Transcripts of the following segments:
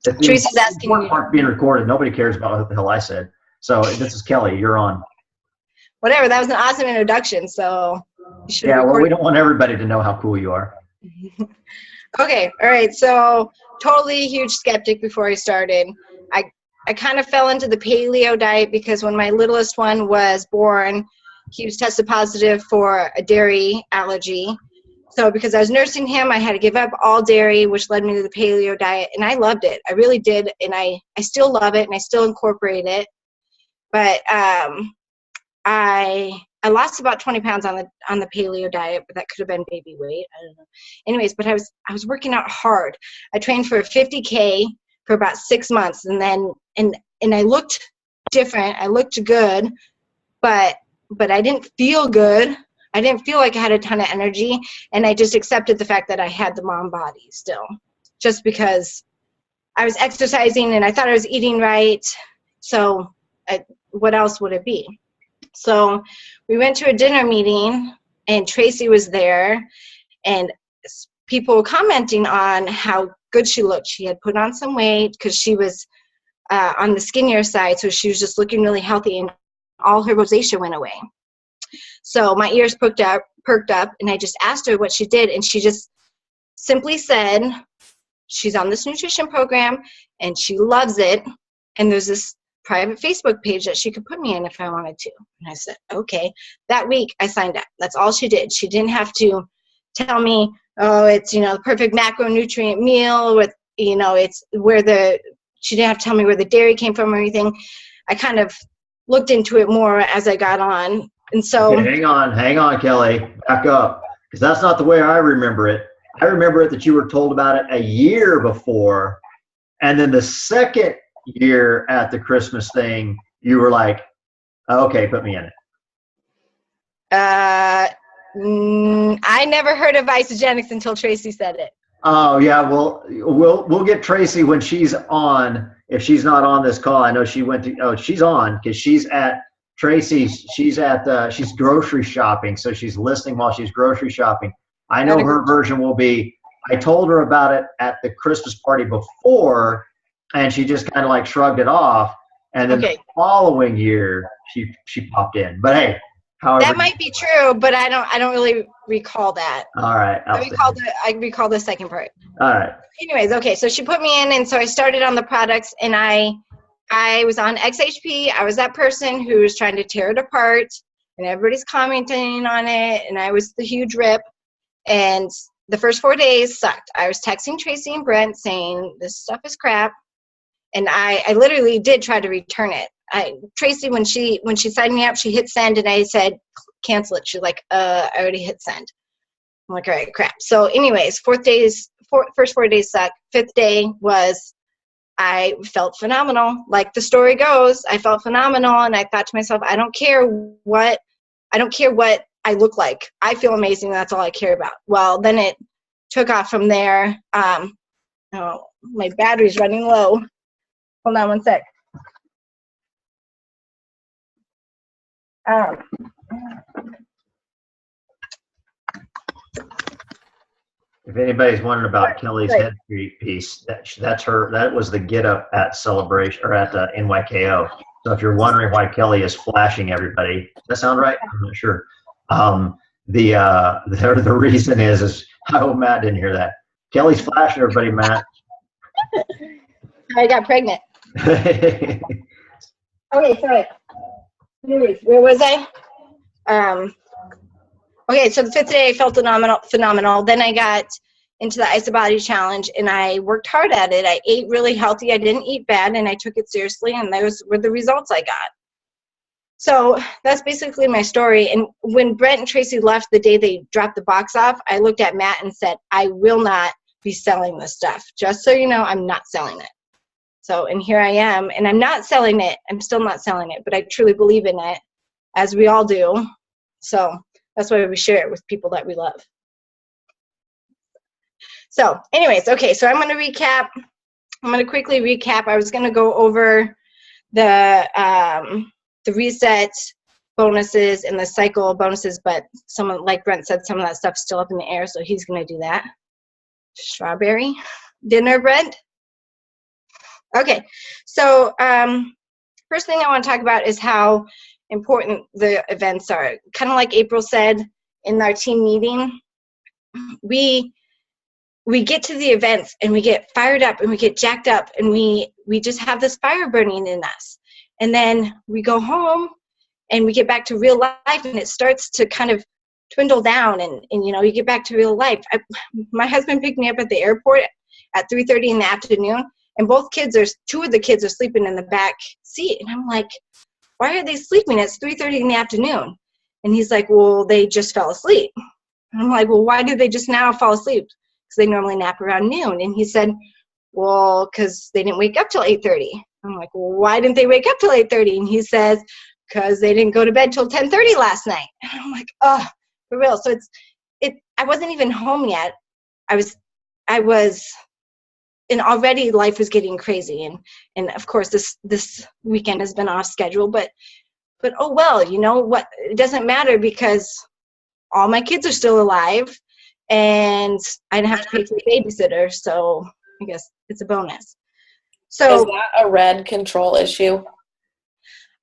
Teresa's asking you. Aren't being recorded. Nobody cares about what the hell I said. So this is Kelly. You're on. Whatever. That was an awesome introduction. So you should yeah, well, we don't want everybody to know how cool you are. Okay. All right. So totally huge skeptic before I started. I kind of fell into the paleo diet because when my littlest one was born, he was tested positive for a dairy allergy. So because I was nursing him, I had to give up all dairy, which led me to the paleo diet. And I loved it. I really did. And I still love it, and I still incorporate it. But I lost about 20 pounds on the paleo diet, but that could have been baby weight. I don't know. Anyways, but I was working out hard. I trained for 50K for about 6 months, and then and I looked different. I looked good, but I didn't feel good. I didn't feel like I had a ton of energy, and I just accepted the fact that I had the mom body still, just because I was exercising and I thought I was eating right. So what else would it be? So we went to a dinner meeting, and Tracy was there, and people were commenting on how good she looked. She had put on some weight because she was on the skinnier side, so she was just looking really healthy, and all her rosacea went away. So my ears perked up, and I just asked her what she did, and she just simply said she's on this nutrition program, and she loves it, and there's this private Facebook page that she could put me in if I wanted to. And I said, okay. That week I signed up. That's all she did. She didn't have to tell me, oh, it's, the perfect macronutrient meal with, it's she didn't have to tell me where the dairy came from or anything. I kind of looked into it more as I got on. And so okay, hang on, Kelly, back up, because that's not the way I remember it. I remember it that you were told about it a year before, and then the second year at the Christmas thing, you were like, okay, put me in it. I never heard of isogenics until Tracy said it. Oh yeah, well, we'll get Tracy when she's on. If she's not on this call, I know she went to. Oh, she's on because she's at Tracy's. She's grocery shopping, so she's listening while she's grocery shopping. I know her version will be. I told her about it at the Christmas party before, and she just kind of like shrugged it off. And then the following year, she popped in. But hey. However, that might be true, but I don't really recall that. All right. I recall the second part. All right. Anyways, okay, so she put me in, and so I started on the products, and I was on XHP. I was that person who was trying to tear it apart, and everybody's commenting on it, and I was the huge rip. And the first 4 days sucked. I was texting Tracy and Brent saying, this stuff is crap. And I literally did try to return it. Tracy, when she signed me up, she hit send, and I said, cancel it. She's like, I already hit send. I'm like, all right, crap. So anyways, first 4 days sucked. 5th day was, I felt phenomenal. Like the story goes, I felt phenomenal, and I thought to myself, I don't care what I look like. I feel amazing. That's all I care about. Well, then it took off from there. Oh, my battery's running low. Hold on one sec. If anybody's wondering about Kelly's head piece, that's her. That was the get up at Celebration or at the NYKO. So if you're wondering why Kelly is flashing everybody, does that sound right? I'm not sure. The reason is I hope Matt didn't hear that. Kelly's flashing everybody, Matt. I got pregnant. Okay, sorry. Anyways, where was I? Okay, so the 5th day I felt phenomenal. Then I got into the IsoBody challenge, and I worked hard at it. I ate really healthy. I didn't eat bad, and I took it seriously, and those were the results I got. So that's basically my story. And when Brent and Tracy left the day they dropped the box off, I looked at Matt and said, I will not be selling this stuff. Just so you know, I'm not selling it. So, and here I am, and I'm not selling it. I'm still not selling it, but I truly believe in it, as we all do. So that's why we share it with people that we love. So anyways, okay, so I'm going to recap. I'm going to quickly recap. I was going to go over the reset bonuses and the cycle bonuses, but someone like Brent said, some of that stuff's still up in the air, so he's going to do that. Strawberry dinner, Brent? Okay, so first thing I want to talk about is how important the events are. Kind of like April said in our team meeting, we get to the events and we get fired up and we get jacked up and we just have this fire burning in us. And then we go home and we get back to real life and it starts to kind of dwindle down and you know, you get back to real life. My husband picked me up at the airport at 3:30 in the afternoon, and two of the kids are sleeping in the back seat. And I'm like, why are they sleeping? It's 3:30 in the afternoon. And he's like, well, they just fell asleep. And I'm like, well, why do they just now fall asleep? Because they normally nap around noon. And he said, well, because they didn't wake up till 8:30. I'm like, well, why didn't they wake up till 8:30? And he says, because they didn't go to bed till 10:30 last night. And I'm like, oh, for real. So I wasn't even home yet. I was, and already life was getting crazy. And of course this weekend has been off schedule, but oh well, you know what, it doesn't matter because all my kids are still alive and I didn't have to pay for a babysitter, so I guess it's a bonus. So is that a red control issue?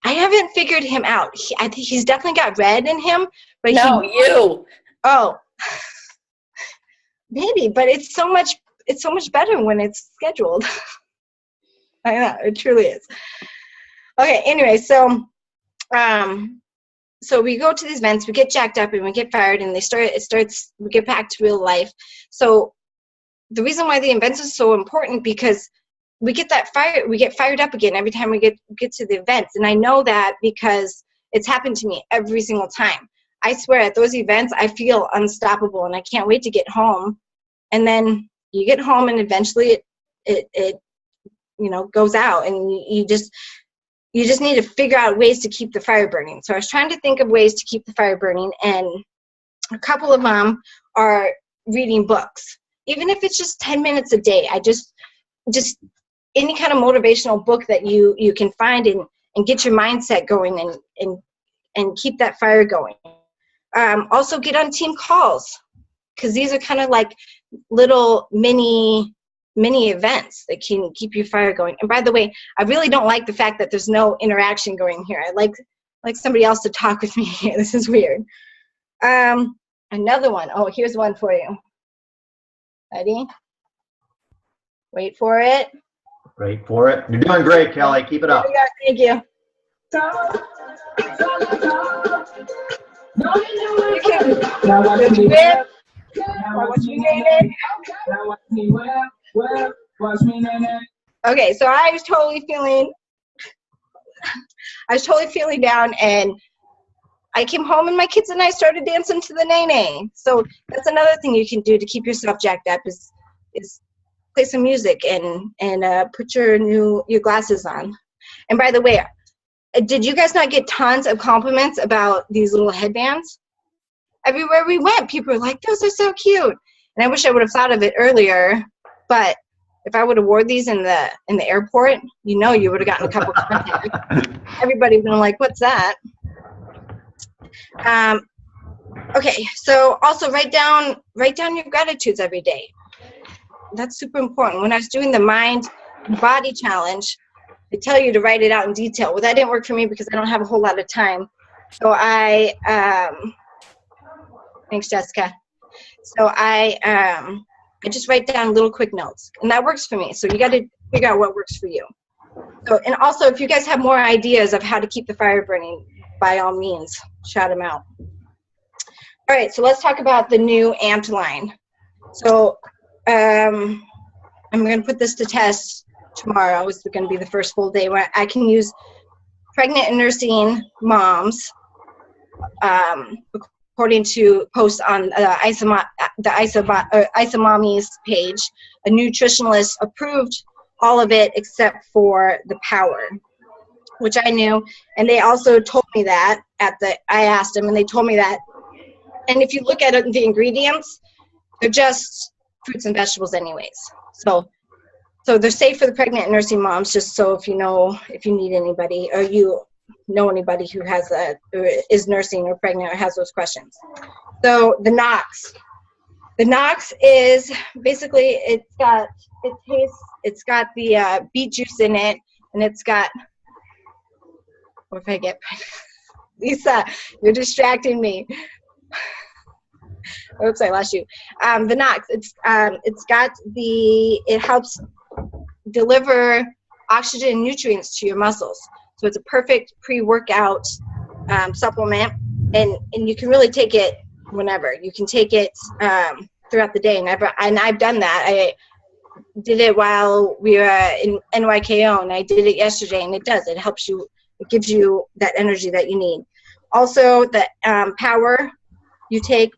I haven't figured him out. I think he's definitely got red in him, but you. Oh, maybe, but it's so much better when it's scheduled. I know, it truly is. Okay, anyway, so we go to these events, we get jacked up and we get fired and we get back to real life. So the reason why the events is so important, because we get fired up again every time we get to the events. And I know that because it's happened to me every single time. I swear at those events, I feel unstoppable and I can't wait to get home. And then you get home and eventually it you know, goes out and you just need to figure out ways to keep the fire burning. So I was trying to think of ways to keep the fire burning, and a couple of them are reading books. Even if it's just 10 minutes a day, I just any kind of motivational book that you can find and get your mindset going and keep that fire going. Also get on team calls, because these are kind of like little mini events that can keep your fire going. And by the way, I really don't like the fact that there's no interaction going here. I like somebody else to talk with me here. This is weird. Another one. Oh, here's one for you. Ready? Wait for it. Wait for it. You're doing great, Kelly. Keep it up. Thank you. Okay, so I was totally feeling down, and I came home and my kids and I started dancing to the nay-nay. So that's another thing you can do to keep yourself jacked up is play some music and put your glasses on. And by the way, did you guys not get tons of compliments about these little headbands? Everywhere we went, people were like, those are so cute. And I wish I would have thought of it earlier, but if I would have wore these in the airport, you know, you would have gotten a couple of contacts. Everybody would have been like, what's that? Okay, so also write down your gratitudes every day. That's super important. When I was doing the mind and body challenge, they tell you to write it out in detail. Well, that didn't work for me because I don't have a whole lot of time. So thanks, Jessica. So I just write down little quick notes, and that works for me. So you got to figure out what works for you. So, and also, if you guys have more ideas of how to keep the fire burning, by all means, shout them out. All right, so let's talk about the new AMPed line. So I'm going to put this to test tomorrow. It's going to be the first full day where I can use pregnant and nursing moms, according to posts on the ISOMommies page. A nutritionalist approved all of it except for the power, which I knew. And they also told me that I asked them, and they told me that. And if you look at it, the ingredients, they're just fruits and vegetables anyways. So they're safe for the pregnant and nursing moms, just so if you need anybody or you know anybody who has or is nursing or pregnant or has those questions. So the Knox is basically, it's got the beet juice in it, and it's got, what if I get, Lisa, you're distracting me. Oops, I lost you. The Nox, it helps deliver oxygen and nutrients to your muscles. So it's a perfect pre-workout supplement, and you can really take it whenever. You can take it throughout the day, and I've done that. I did it while we were in NYKO, and I did it yesterday, and it helps you, it gives you that energy that you need. Also, the power you take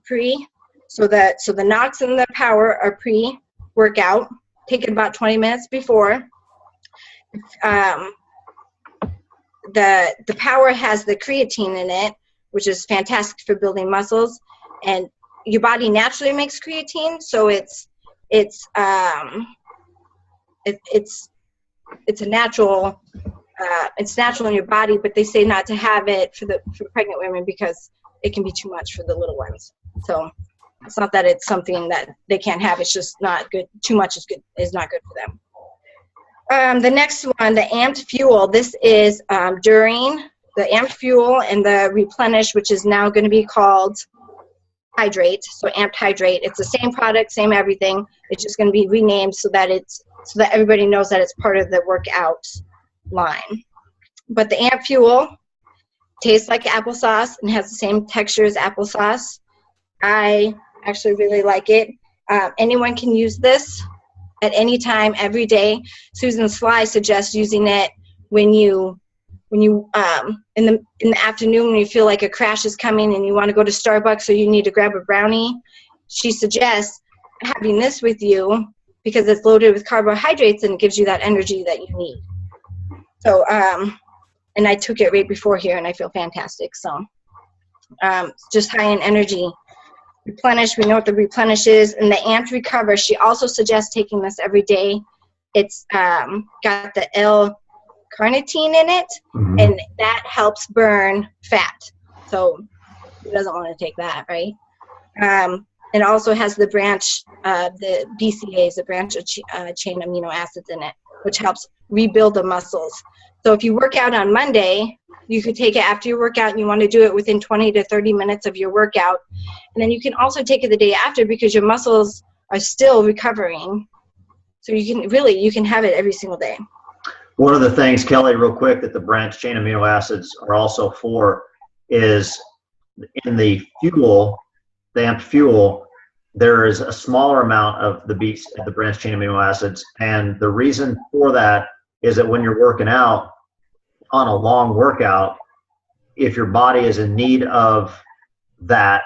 so the Nox and the power are pre-workout. Take it about 20 minutes before. The power has the creatine in it, which is fantastic for building muscles, and your body naturally makes creatine, so it's a natural. It's natural in your body, but they say not to have it for pregnant women because it can be too much for the little ones. So it's not that it's something that they can't have. It's just not good. Too much is not good for them. The next one, the Amped Fuel. This is during the Amped Fuel and the Replenish, which is now going to be called Hydrate. So Amped Hydrate. It's the same product, same everything. It's just going to be renamed so that everybody knows that it's part of the workout line. But the Amped Fuel tastes like applesauce and has the same texture as applesauce. I actually really like it. Anyone can use this at any time, every day. Susan Sly suggests using it when you in the afternoon when you feel like a crash is coming and you want to go to Starbucks or you need to grab a brownie. She suggests having this with you because it's loaded with carbohydrates and it gives you that energy that you need. So, and I took it right before here and I feel fantastic. So, just high in energy. Replenish, we know what the Replenish is. And the Amped Recover, she also suggests taking this every day. It's got the L-carnitine in it, and that helps burn fat. So who doesn't want to take that, right? It also has the the BCAAs, the branch chain amino acids in it, which helps rebuild the muscles. So if you work out on Monday, you could take it after your workout and you want to do it within 20 to 30 minutes of your workout. And then you can also take it the day after because your muscles are still recovering. So you can have it every single day. One of the things, Kelly, real quick, that the branched chain amino acids are also for is in the fuel, the Amped Fuel, there is a smaller amount of the branched chain amino acids. And the reason for that is that when you're working out on a long workout, if your body is in need of that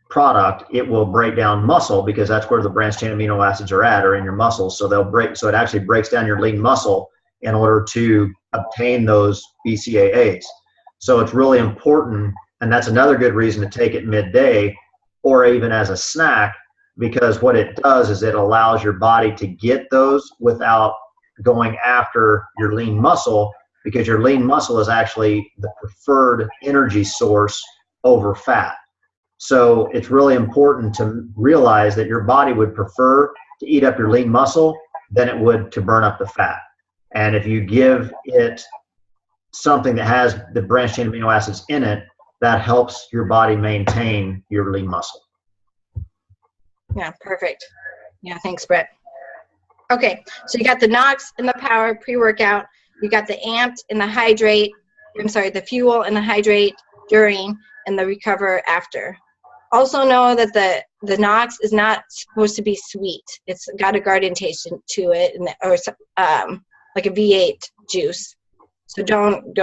product, it will break down muscle because that's where the branched chain amino acids are at, or in your muscles. So so it actually breaks down your lean muscle in order to obtain those BCAAs. So it's really important, and that's another good reason to take it midday or even as a snack, because what it does is it allows your body to get those without going after your lean muscle, because your lean muscle is actually the preferred energy source over fat. So it's really important to realize that your body would prefer to eat up your lean muscle than it would to burn up the fat. And if you give it something that has the branched chain amino acids in it, that helps your body maintain your lean muscle. Yeah, perfect. Yeah, thanks, Brett. Okay, so you got the Nox and the Power pre-workout. You got the Amped and the Hydrate. I'm sorry, the Fuel and the Hydrate during, and the Recover after. Also know that the Nox is not supposed to be sweet. It's got a garden taste to it, or like a V8 juice. So don't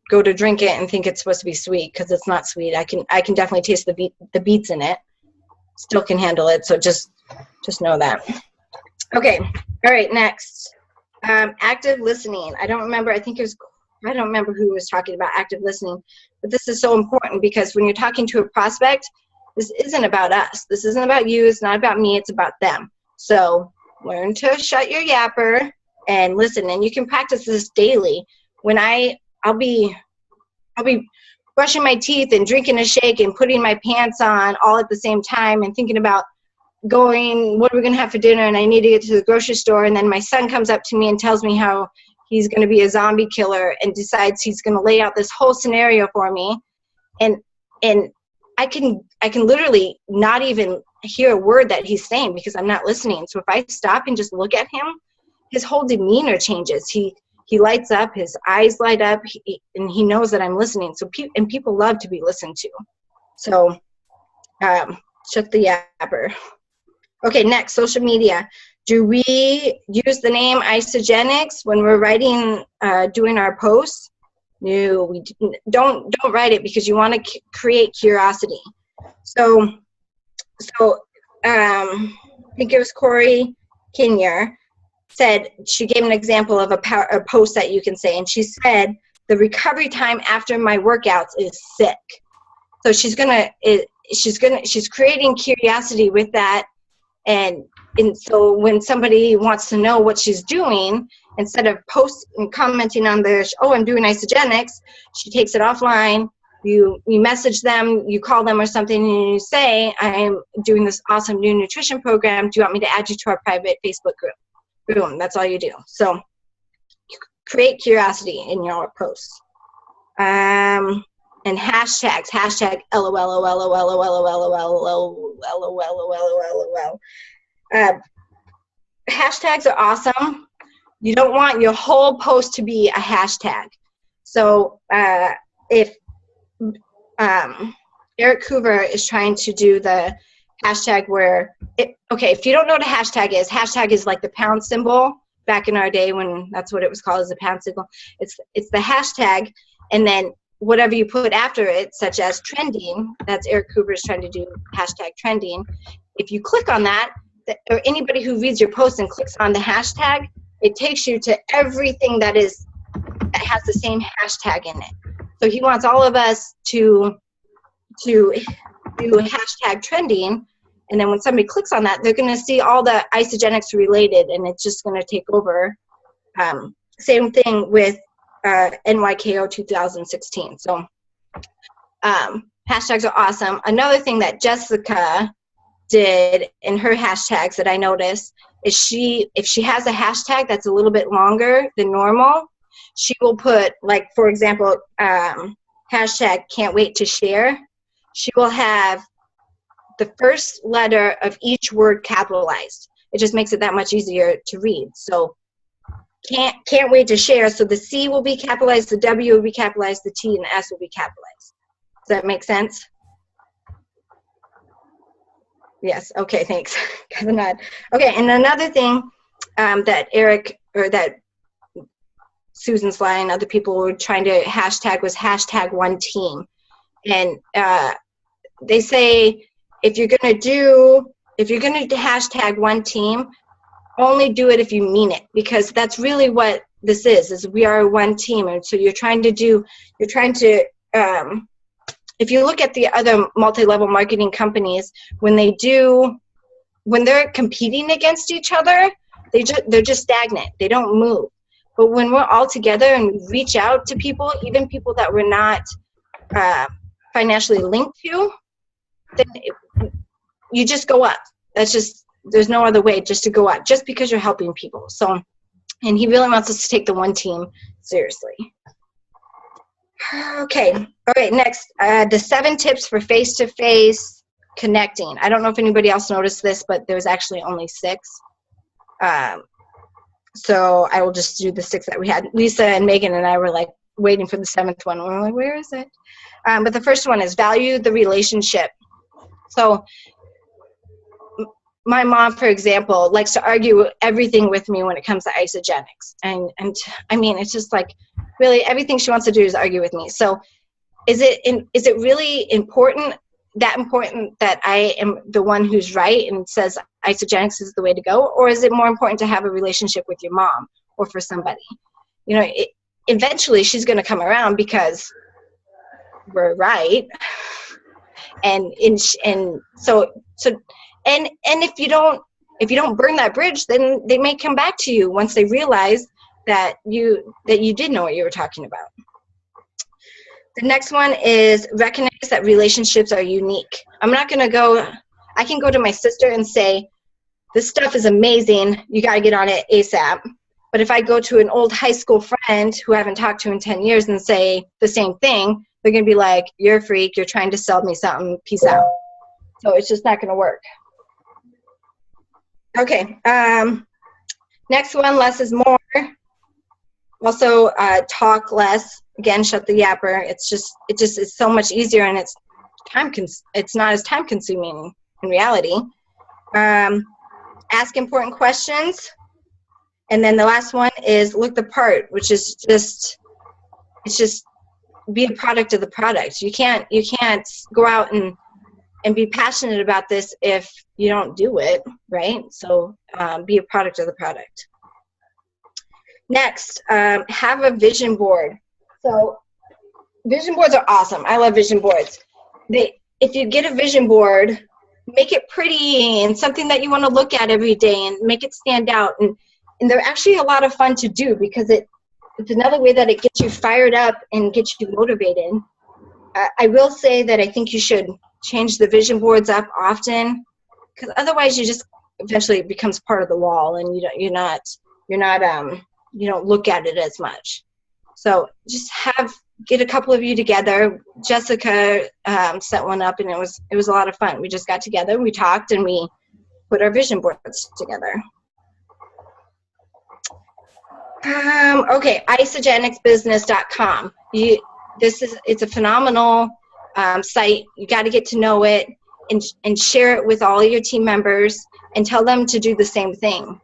go to drink it and think it's supposed to be sweet, because it's not sweet. I can definitely taste the beets in it. Still can handle it. So just know that. Okay. All right. Next, active listening. I don't remember who was talking about active listening, but this is so important because when you're talking to a prospect, this isn't about us. This isn't about you. It's not about me. It's about them. So learn to shut your yapper and listen. And you can practice this daily. When I'll be brushing my teeth and drinking a shake and putting my pants on all at the same time and thinking about going, what are we going to have for dinner? And I need to get to the grocery store. And then my son comes up to me and tells me how he's going to be a zombie killer and decides he's going to lay out this whole scenario for me. And I can literally not even hear a word that he's saying because I'm not listening. So if I stop and just look at him, his whole demeanor changes. He lights up, his eyes light up, and he knows that I'm listening. So people love to be listened to. So shut the yapper. Okay, next, social media. Do we use the name Isogenics when we're writing, doing our posts? No, we don't write it because you want to create curiosity. So I think it was Corey Kinyer said, she gave an example of a post that you can say, and she said, the recovery time after my workouts is sick. So she's creating curiosity with that. And so when somebody wants to know what she's doing, instead of commenting on I'm doing Isogenics, she takes it offline. You message them, you call them or something, and you say, I am doing this awesome new nutrition program. Do you want me to add you to our private Facebook group? Boom, that's all you do. So create curiosity in your posts. And hashtags, hashtag LOL. Hashtags are awesome. You don't want your whole post to be a hashtag. So if Eric Hoover is trying to do the hashtag where if you don't know what a hashtag is like the pound symbol back in our day when that's what it was called, as a pound symbol. It's the hashtag, and then whatever you put after it, such as trending, that's Eric Hoover's trying to do hashtag trending. If you click on that, or anybody who reads your post and clicks on the hashtag, it takes you to everything that has the same hashtag in it. So he wants all of us to do hashtag trending, and then when somebody clicks on that, they're going to see all the Isogenics related, and it's just going to take over. Same thing with NYKO 2016. So hashtags are awesome. Another thing that Jessica did in her hashtags that I noticed is if she has a hashtag that's a little bit longer than normal, she will put, like, for example, hashtag can't wait to share. She will have the first letter of each word capitalized. It just makes it that much easier to read. So can't wait to share. So the C will be capitalized, the W will be capitalized, the T and the S will be capitalized. Does that make sense? Yes. Okay. Thanks. Got a nod. Okay. And another thing that Susan Sly and other people were trying to hashtag was hashtag one team. And they say if you're gonna hashtag one team, only do it if you mean it, because that's really what this is we are one team. And so if you look at the other multi-level marketing companies, when they're competing against each other, they're just stagnant. They don't move. But when we're all together and we reach out to people, even people that we're not financially linked to, then you just go up. There's no other way just to go up, just because you're helping people. So, and he really wants us to take the one team seriously. Okay. All right. Next, the 7 tips for face-to-face connecting. I don't know if anybody else noticed this, but there's actually only 6. So I will just do the 6 that we had. Lisa and Megan and I were like waiting for the 7th one. We're like, where is it? But the first one is value the relationship. So my mom, for example, likes to argue everything with me when it comes to Isogenics. And I mean, it's just like, really, everything she wants to do is argue with me. So is it really important that I am the one who's right and says Isogenics is the way to go? Or is it more important to have a relationship with your mom or for somebody? You know, eventually she's going to come around because we're right. And so if you don't burn that bridge, then they may come back to you once they realize that you did know what you were talking about. The next one is recognize that relationships are unique. I'm not going to go, I can go to my sister and say, this stuff is amazing. You got to get on it ASAP. But if I go to an old high school friend who I haven't talked to in 10 years and say the same thing, they're going to be like, you're a freak. You're trying to sell me something. Peace out. So it's just not going to work. Okay. Next one, less is more. Also, talk less. Again, shut the yapper. It's so much easier, and it's not as time consuming in reality. Ask important questions. And then the last one is look the part, which is just be a product of the product. You can't go out and be passionate about this if you don't do it, right? So be a product of the product. Next, have a vision board. So vision boards are awesome. I love vision boards. If you get a vision board, make it pretty and something that you want to look at every day and make it stand out. And they're actually a lot of fun to do because it's another way that it gets you fired up and gets you motivated. I will say that I think you should change the vision boards up often, because otherwise you just eventually it becomes part of the wall and you don't look at it as much. So just get a couple of you together. Jessica set one up, and it was a lot of fun. We just got together, we talked, and we put our vision boards together. Okay, isogenicsbusiness.com. It's a phenomenal site. You got to get to know it and share it with all your team members and tell them to do the same thing.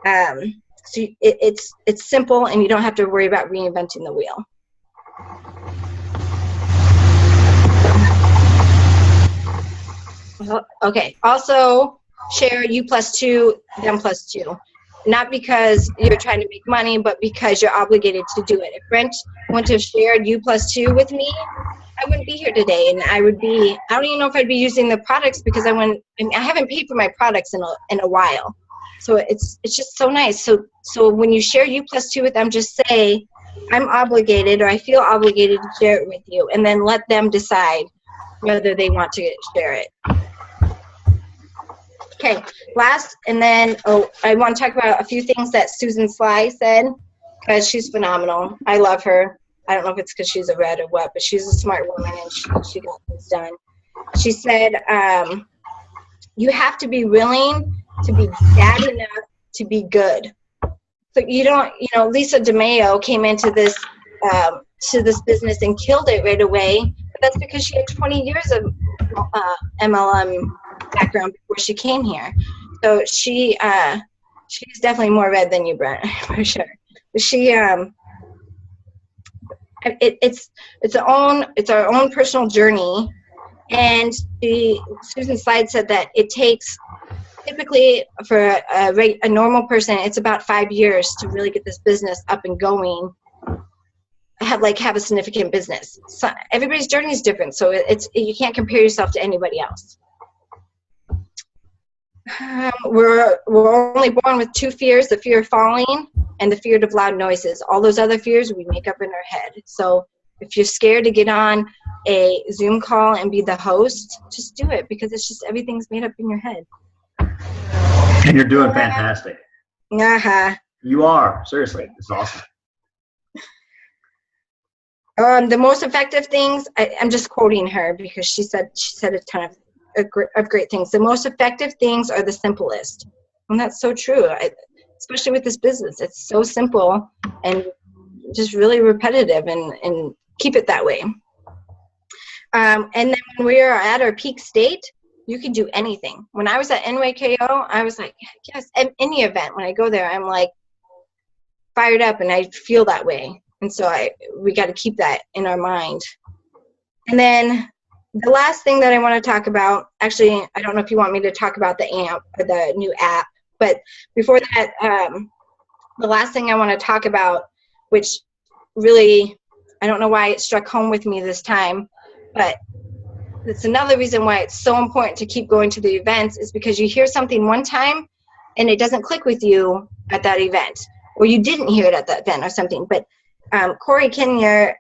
So it's simple, and you don't have to worry about reinventing the wheel. Okay. Also, share U+2, them +2. Not because you're trying to make money, but because you're obligated to do it. If Brent wouldn't have shared U+2 with me, I wouldn't be here today, and I don't even know if I'd be using the products because I haven't paid for my products in a while. So it's just so nice. So when you share U+2 with them, just say, I'm obligated, or I feel obligated to share it with you, and then let them decide whether they want to share it. Okay, last, and then, I want to talk about a few things that Susan Sly said, because she's phenomenal. I love her. I don't know if it's because she's a red or what, but she's a smart woman, and she got things done. She said, you have to be willing to be bad enough to be good. So Lisa DeMayo came into this business and killed it right away, but that's because she had 20 years of MLM background before she came here. So she's definitely more red than you, Brent, for sure. But it's our own personal journey, and Susan Slide said that it takes, typically for a normal person, it's about 5 years to really get this business up and going, have a significant business. So everybody's journey is different, so you can't compare yourself to anybody else. We're only born with 2 fears: the fear of falling and the fear of loud noises. All those other fears we make up in our head. So if you're scared to get on a Zoom call and be the host, just do it, because it's just everything's made up in your head. And you're doing fantastic. Uh-huh. You are. Seriously. It's awesome. The most effective things, I'm just quoting her because she said a ton of great things. The most effective things are the simplest. And that's so true, especially with this business. It's so simple and just really repetitive, and keep it that way. And then when we are at our peak state, you can do anything. When I was at NYKO, I was like, yes, at any event, when I go there, I'm like fired up, and I feel that way. And so we got to keep that in our mind. And then the last thing that I want to talk about, actually, I don't know if you want me to talk about the AMP or the new app, but before that, the last thing I want to talk about, which really, I don't know why it struck home with me this time, but it's another reason why it's so important to keep going to the events, is because you hear something one time and it doesn't click with you at that event, or you didn't hear it at that event or something. But Corey Kinnear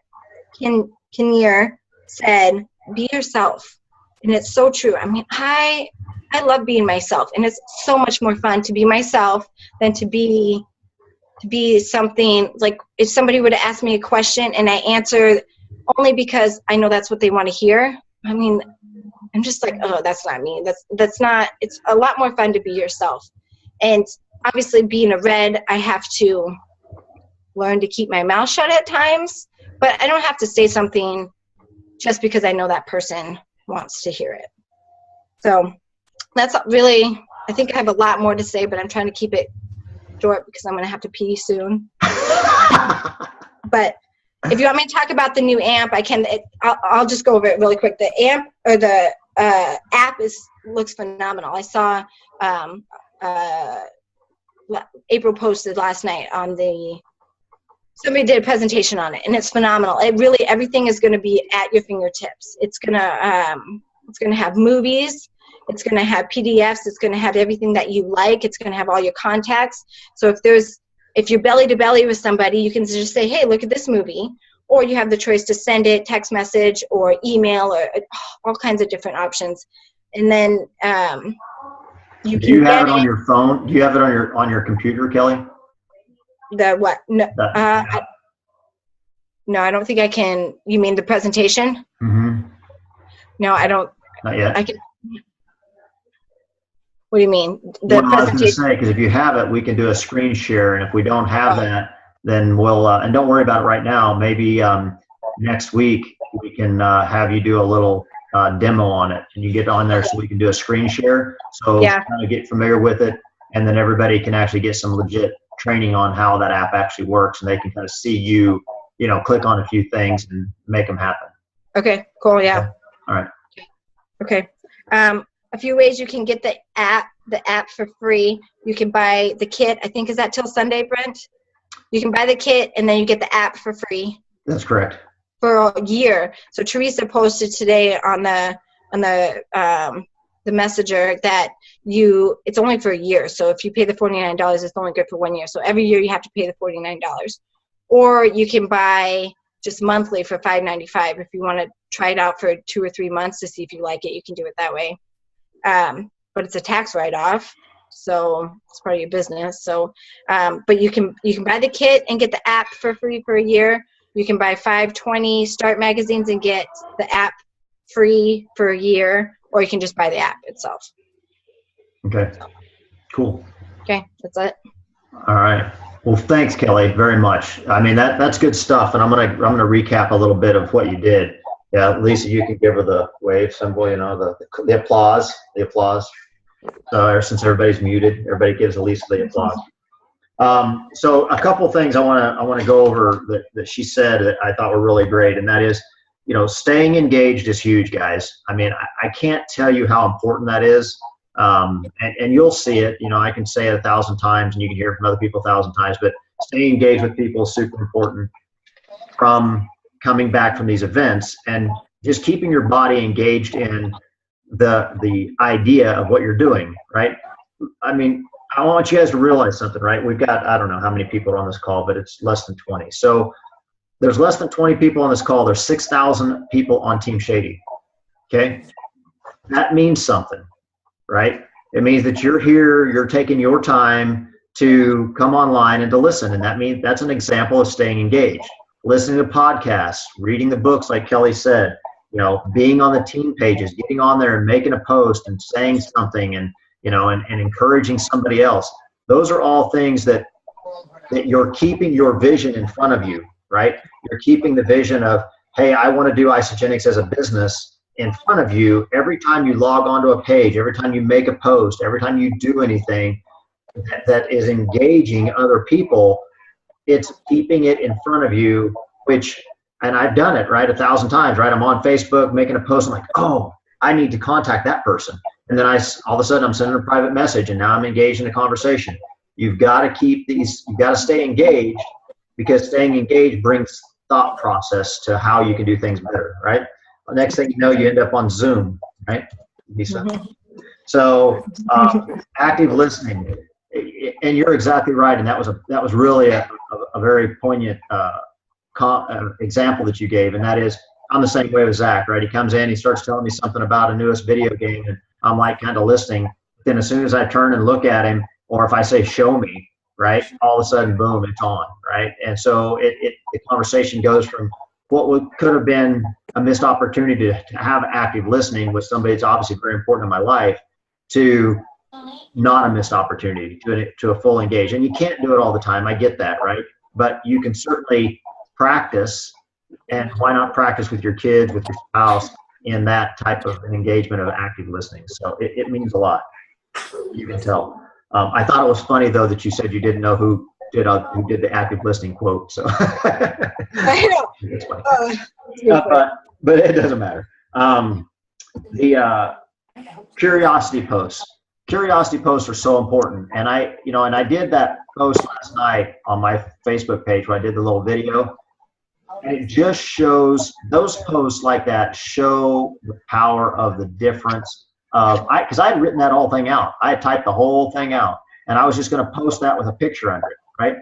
said, be yourself. And it's so true. I mean, I I love being myself, and it's so much more fun to be myself than to be something like if somebody were to ask me a question and I answer only because I know that's what they want to hear. I mean, I'm just like, oh, that's not me. That's not. It's a lot more fun to be yourself, and obviously being a red, I have to learn to keep my mouth shut at times, but I don't have to say something just because I know that person wants to hear it. So that's really, I think I have a lot more to say, but I'm trying to keep it short because I'm going to have to pee soon. But if you want me to talk about the new amp, I can. I'll just go over it really quick. The amp or the app looks phenomenal. I saw April posted last night on somebody did a presentation on it, and it's phenomenal. It really, everything is going to be at your fingertips. It's going to have movies. It's going to have PDFs. It's going to have everything that you like. It's going to have all your contacts. So if you're belly to belly with somebody, you can just say, hey, look at this movie. Or you have the choice to send it, text message, or email, or all kinds of different options. And then Do you have it on your phone? Do you have it on your computer, Kelly? The what? No, no, I don't think I can. You mean the presentation? Mm-hmm. No, I don't. Not yet. I can. What do you mean? Well, I was going to say, because if you have it, we can do a screen share, and if we don't have that, then we'll. And don't worry about it right now. Maybe next week we can have you do a little demo on it, and you get on there so we can do a screen share. So kind of get familiar with it, and then everybody can actually get some legit training on how that app actually works, and they can kind of see you, click on a few things and make them happen. Okay, cool, yeah. Okay. All right. Okay. A few ways you can get the app for free. You can buy the kit. I think, is that till Sunday, Brent? You can buy the kit, and then you get the app for free. That's correct. For a year. So Teresa posted today on the messenger that it's only for a year. So if you pay the $49, it's only good for 1 year. So every year you have to pay the $49. Or you can buy just monthly for $5.95. If you want to try it out for 2 or 3 months to see if you like it, you can do it that way. But it's a tax write-off, so it's part of your business. So, but you can buy the kit and get the app for free for a year. You can buy 520 Start magazines and get the app free for a year, or you can just buy the app itself. Okay, cool. Okay, that's it. All right. Well, thanks, Kelly, very much. I mean, that's good stuff, and I'm gonna recap a little bit of what you did. Yeah, Lisa, you can give her the wave symbol. The applause. So since everybody's muted, everybody gives Lisa the applause. So a couple things I want to go over that she said that I thought were really great, and that is, staying engaged is huge, guys. I mean, I can't tell you how important that is. And you'll see it, I can say it 1,000 times and you can hear it from other people 1,000 times, but staying engaged with people is super important from coming back from these events, and just keeping your body engaged in the idea of what you're doing, right? I mean, I want you guys to realize something, right? We've got, I don't know how many people are on this call, but it's less than 20. So there's less than 20 people on this call. There's 6,000 people on Team Shady, okay? That means something, right? It means that you're here, you're taking your time to come online and to listen, and that's an example of staying engaged. Listening to podcasts, reading the books like Kelly said, being on the team pages, getting on there and making a post and saying something and encouraging somebody else. Those are all things that you're keeping your vision in front of you, right? You're keeping the vision of, hey, I want to do Isogenics as a business in front of you every time you log onto a page, every time you make a post, every time you do anything that is engaging other people. It's keeping it in front of you, and I've done it, right, 1,000 times, right? I'm on Facebook making a post. I'm like, oh, I need to contact that person. And then all of a sudden I'm sending a private message, and now I'm engaged in a conversation. You've got to you've got to stay engaged, because staying engaged brings thought process to how you can do things better, right? The next thing you know, you end up on Zoom, right, Lisa? Mm-hmm. So active listening. And you're exactly right, and that was really a very poignant example that you gave, and that is, I'm the same way with Zach, right? He comes in, he starts telling me something about a newest video game, and I'm like kind of listening. Then as soon as I turn and look at him, or if I say, show me, right, all of a sudden, boom, it's on, right? And so the conversation goes from what could have been a missed opportunity to have active listening with somebody that's obviously very important in my life to not a missed opportunity, to a full engage. And you can't do it all the time. I get that, right? But you can certainly practice, and why not practice with your kids, with your spouse, in that type of an engagement of active listening. So it means a lot. You can tell. I thought it was funny though that you said you didn't know who did the active listening quote. So I know. it's funny. But it doesn't matter. The curiosity posts. Curiosity posts are so important. And I did that post last night on my Facebook page where I did the little video. And it just shows, those posts like that show the power of the difference of, because I had written that whole thing out. I had typed the whole thing out, and I was just going to post that with a picture under it, right?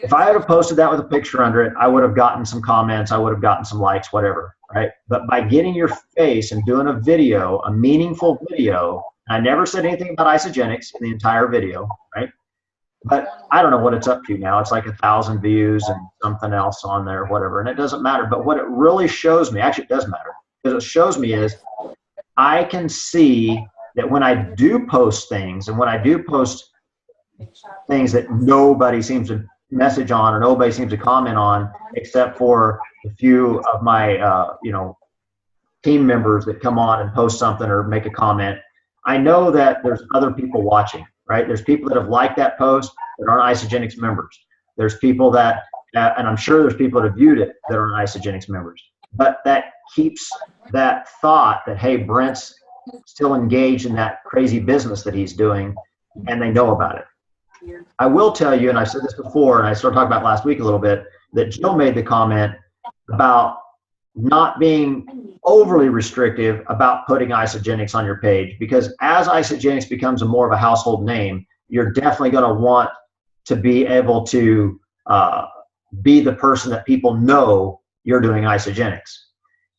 If I had have posted that with a picture under it, I would have gotten some comments, I would have gotten some likes, whatever, right? But by getting your face and doing a video, a meaningful video, I never said anything about isogenics in the entire video, right? But I don't know what it's up to now. It's like 1,000 views and something else on there, whatever. And it doesn't matter. But what it really shows me, actually it does matter, because it shows me is I can see that when I do post things, and when I do post things that nobody seems to message on or nobody seems to comment on, except for a few of my team members that come on and post something or make a comment, I know that there's other people watching. Right? There's people that have liked that post that aren't Isogenics members. There's people that, and I'm sure there's people that have viewed it that aren't Isogenics members. But that keeps that thought that, hey, Brent's still engaged in that crazy business that he's doing, and they know about it. I will tell you, and I said this before, and I started talking about last week a little bit, that Jill made the comment about not being overly restrictive about putting Isogenics on your page, because as Isogenics becomes more of a household name, you're definitely going to want to be able to be the person that people know you're doing Isogenics.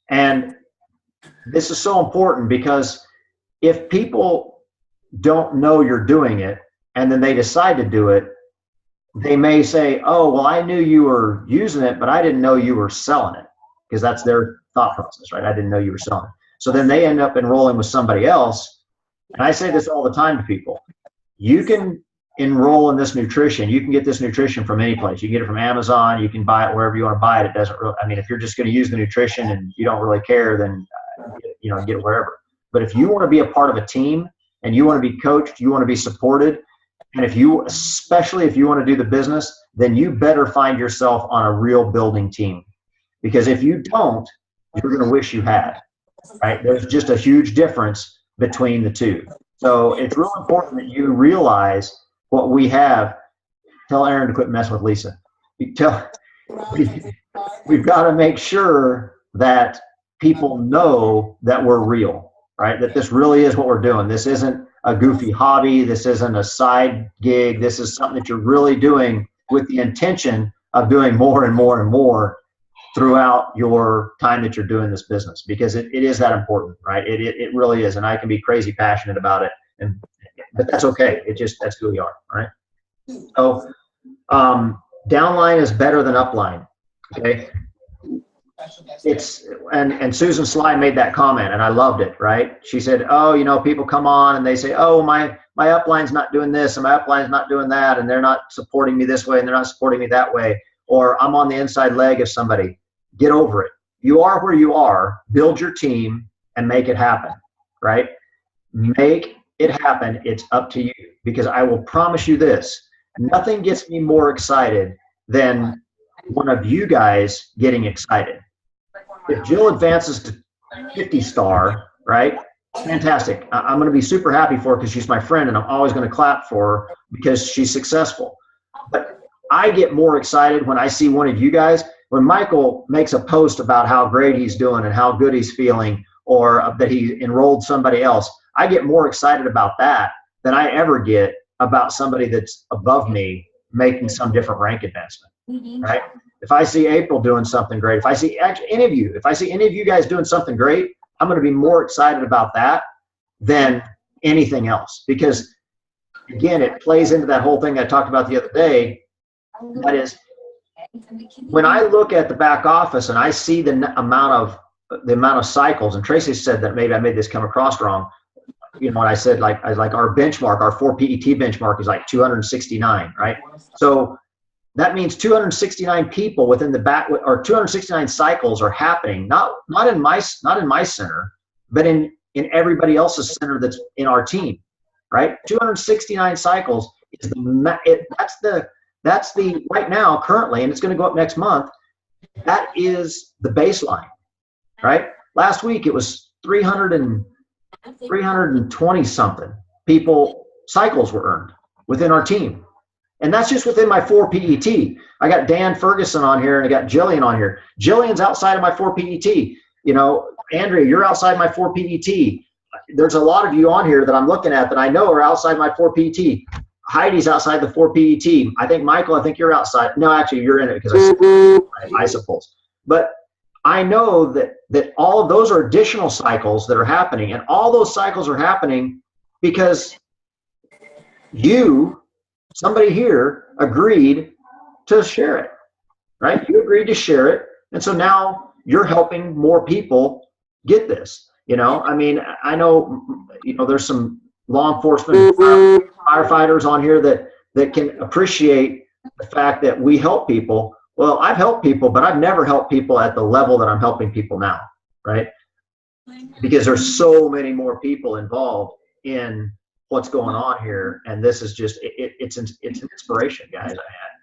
And this is so important, because if people don't know you're doing it and then they decide to do it, they may say, oh, well, I knew you were using it, but I didn't know you were selling it. Because that's their thought process, right? I didn't know you were selling. So then they end up enrolling with somebody else. And I say this all the time to people. You can enroll in this nutrition. You can get this nutrition from any place. You can get it from Amazon. You can buy it wherever you want to buy it. It doesn't really, I mean, if you're just going to use the nutrition and you don't really care, then, get it wherever. But if you want to be a part of a team and you want to be coached, you want to be supported, and especially if you want to do the business, then you better find yourself on a real building team. Because if you don't, you're going to wish you had, right? There's just a huge difference between the two. So it's real important that you realize what we have. Tell Aaron to quit messing with Lisa. We've got to make sure that people know that we're real, right? That this really is what we're doing. This isn't a goofy hobby. This isn't a side gig. This is something that you're really doing with the intention of doing more and more and more throughout your time that you're doing this business, because it is that important, right? It really is. And I can be crazy passionate about it, but that's okay. That's who we are, right? So downline is better than upline, okay? And Susan Sly made that comment, and I loved it, right? She said, oh, people come on and they say, oh, my upline's not doing this and my upline's not doing that, and they're not supporting me this way and they're not supporting me that way, or I'm on the inside leg of somebody. Get over it. You are where you are. Build your team and make it happen, right? Make it happen. It's up to you, because I will promise you this. Nothing gets me more excited than one of you guys getting excited. If Jill advances to 50 star, right? Fantastic. I'm going to be super happy for her because she's my friend, and I'm always going to clap for her because she's successful. But I get more excited when I see one of you guys, when Michael makes a post about how great he's doing and how good he's feeling, or that he enrolled somebody else. I get more excited about that than I ever get about somebody that's above me making some different rank advancement, right? If I see April doing something great, if I see any of you guys doing something great, I'm going to be more excited about that than anything else. Because again, it plays into that whole thing I talked about the other day. That is, when I look at the back office and I see the amount of cycles, and Tracy said that maybe I made this come across wrong. You know, when I said like our benchmark, our 4 PET benchmark is like 269, right? So that means 269 people within the back, or 269 cycles are happening, not in my center, but in everybody else's center that's in our team, right? 269 cycles is that's the right now currently, and it's going to go up next month. That is the baseline, right? Last week it was 320 something cycles were earned within our team. And that's just within my 4 PET. I got Dan Ferguson on here and I got Jillian on here. Jillian's outside of my 4 PET. You know, Andrea, you're outside my 4 PET. There's a lot of you on here that I'm looking at that I know are outside my 4 PET. Heidi's outside the 4 PET. I think, Michael, I think you're outside. No, actually, you're in it because I see isopulse. But I know that all of those are additional cycles that are happening. And all those cycles are happening because somebody here agreed to share it, right? You agreed to share it. And so now you're helping more people get this. You know, I mean, I know, you know, there's some law enforcement firefighters on here that can appreciate the fact that we help people. Well, I've helped people, but I've never helped people at the level that I'm helping people now, right? Because there's so many more people involved in what's going on here, and this is just it's an inspiration, guys.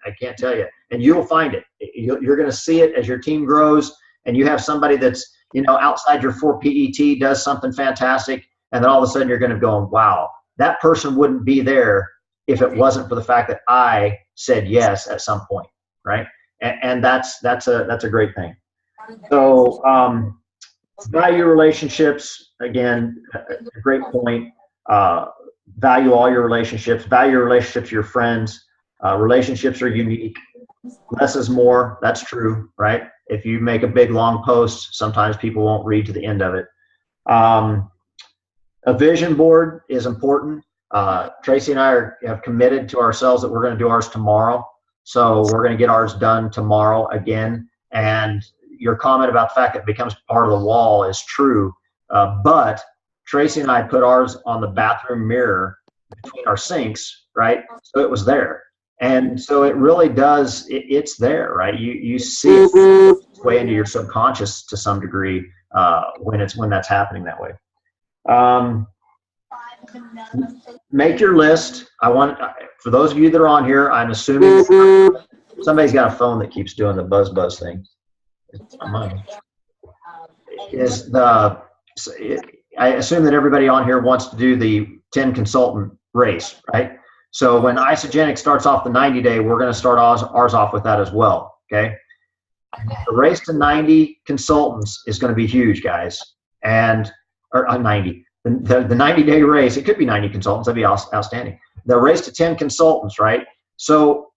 I can't tell you, and you'll find it. You're going to see it as your team grows, and you have somebody that's, you know, outside your 4 PET does something fantastic, and then all of a sudden you're going to go, wow, that person wouldn't be there if it wasn't for the fact that I said yes at some point, right? And that's a great thing. So value relationships, again, a great point. Value all your relationships. Value your relationships to your friends. Relationships are unique. Less is more. That's true, right? If you make a big long post, sometimes people won't read to the end of it. A vision board is important. Tracy and I have committed to ourselves that we're going to do ours tomorrow. So we're going to get ours done tomorrow again. And your comment about the fact that it becomes part of the wall is true. But Tracy and I put ours on the bathroom mirror between our sinks, right? So it was there. And so it really does, it's there, right? You see it way into your subconscious to some degree when that's happening that way. Make your list. For those of you that are on here, I'm assuming somebody's got a phone that keeps doing the buzz thing. It's not mine. I assume that everybody on here wants to do the 10 consultant race, right? So when Isogenic starts off the 90-day, we're going to start ours off with that as well, okay? The race to 90 consultants is going to be huge, guys. Or 90. The 90-day race, it could be 90 consultants. That'd be outstanding. The race to 10 consultants, right? So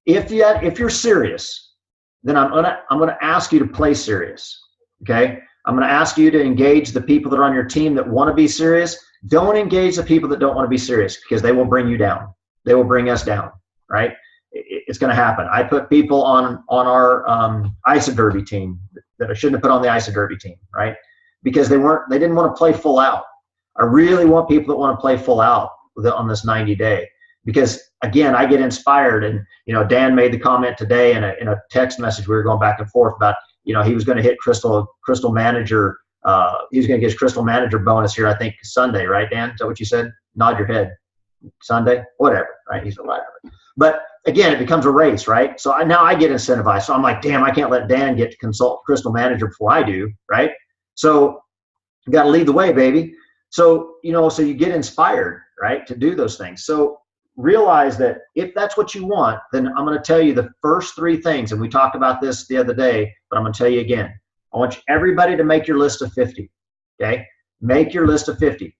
if you're serious, then I'm gonna ask you to play serious, okay? I'm going to ask you to engage the people that are on your team that want to be serious. Don't engage the people that don't want to be serious, because they will bring you down. They will bring us down, right? It's going to happen. I put people on our ISO Derby team that I shouldn't have put on the ISO Derby team, right? Because they didn't want to play full out. I really want people that want to play full out on this 90-day, because again, I get inspired. And, you know, Dan made the comment today in a text message. We were going back and forth about, you know, he was going to hit Crystal Manager. He was going to get his Crystal Manager bonus here, I think Sunday, right, Dan? Is that what you said? Nod your head. Sunday, whatever, right? He's a liar. But again, it becomes a race, right? So now I get incentivized. So I'm like, damn, I can't let Dan get to consult Crystal Manager before I do, right? So you got to lead the way, baby. So, you know, so you get inspired, right, to do those things. So realize that if that's what you want, then I'm going to tell you the first 3 things. And we talked about this the other day, but I'm going to tell you again. I want everybody to make your list of 50, okay? Make your list of 50.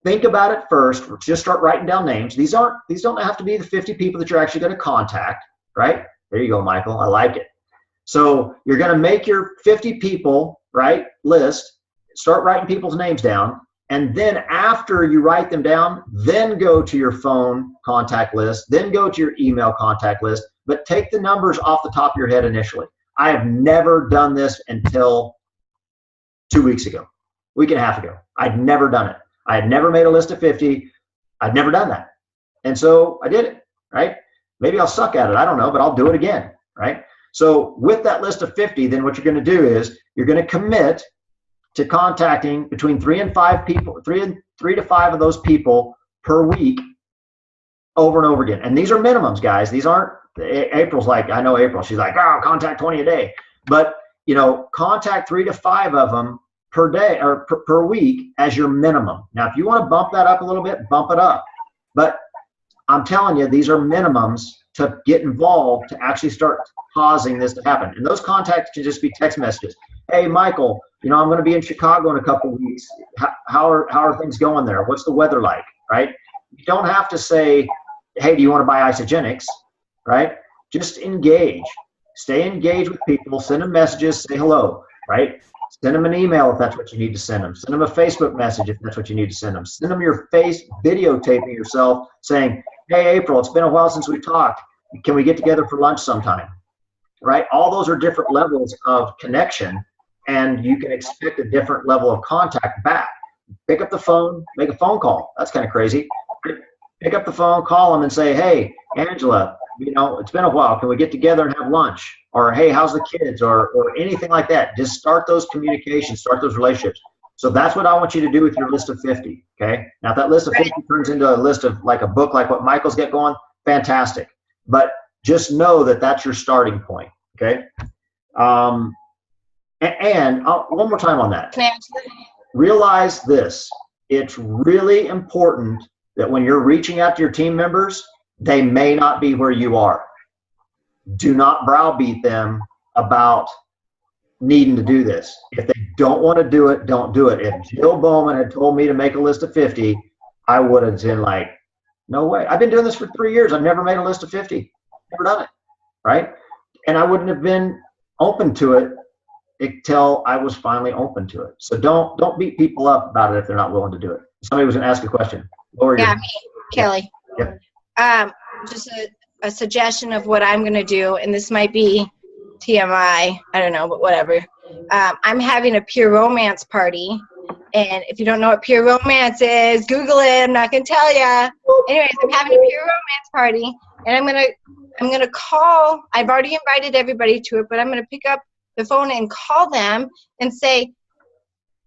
Think about it first. Just start writing down names. These don't have to be the 50 people that you're actually going to contact, right? There you go, Michael. I like it. So you're going to make your 50 people, right, list. Start writing people's names down. And then after you write them down, then go to your phone contact list, then go to your email contact list, but take the numbers off the top of your head initially. I have never done this until 2 weeks ago, week and a half ago. I'd never done it. I had never made a list of 50. I'd never done that. And so I did it, right? Maybe I'll suck at it. I don't know, but I'll do it again, right? So with that list of 50, then what you're going to do is you're going to commit to contacting between 3 and 5 people, 3 to 5 of those people per week over and over again. And these are minimums, guys. These aren't, April's like, I know April, she's like, oh, contact 20 a day. But, you know, contact 3 to 5 of them per day or per week as your minimum. Now, if you want to bump that up a little bit, bump it up. But I'm telling you, these are minimums to get involved to actually start causing this to happen. And those contacts can just be text messages. Hey, Michael, you know, I'm going to be in Chicago in a couple of weeks. How are things going there? What's the weather like, right? You don't have to say, hey, do you want to buy Isogenics, right? Just engage. Stay engaged with people. Send them messages. Say hello, right? Send them an email if that's what you need to send them. Send them a Facebook message if that's what you need to send them. Send them your face videotaping yourself saying, hey, April, it's been a while since we talked. Can we get together for lunch sometime? Right? All those are different levels of connection, and you can expect a different level of contact back. Pick up the phone, make a phone call. That's kind of crazy. Pick up the phone, call them and say, hey, Angela, you know, it's been a while. Can we get together and have lunch? Or, hey, how's the kids? Or anything like that. Just start those communications, start those relationships. So that's what I want you to do with your list of 50, okay? Now, if that list of 50 turns into a list of like a book like what Michael's got going, fantastic. But just know that that's your starting point, okay? And one more time on that. Can I answer that? Realize this. It's really important that when you're reaching out to your team members, they may not be where you are. Do not browbeat them about needing to do this. If they don't want to do it, don't do it. If Jill Bowman had told me to make a list of 50, I would have been like, no way. I've been doing this for 3 years. I've never made a list of 50. Never done it, right? And I wouldn't have been open to it until I was finally open to it. So don't beat people up about it if they're not willing to do it. Somebody was going to ask a question. Yeah, me, Kelly. Yep. Just a suggestion of what I'm going to do, and this might be TMI, I don't know, but whatever. I'm having a pure romance party, and if you don't know what pure romance is, Google it. I'm not going to tell you. Anyways, I'm having a pure romance party, and I'm gonna call. I've already invited everybody to it, but I'm going to pick up the phone and call them and say,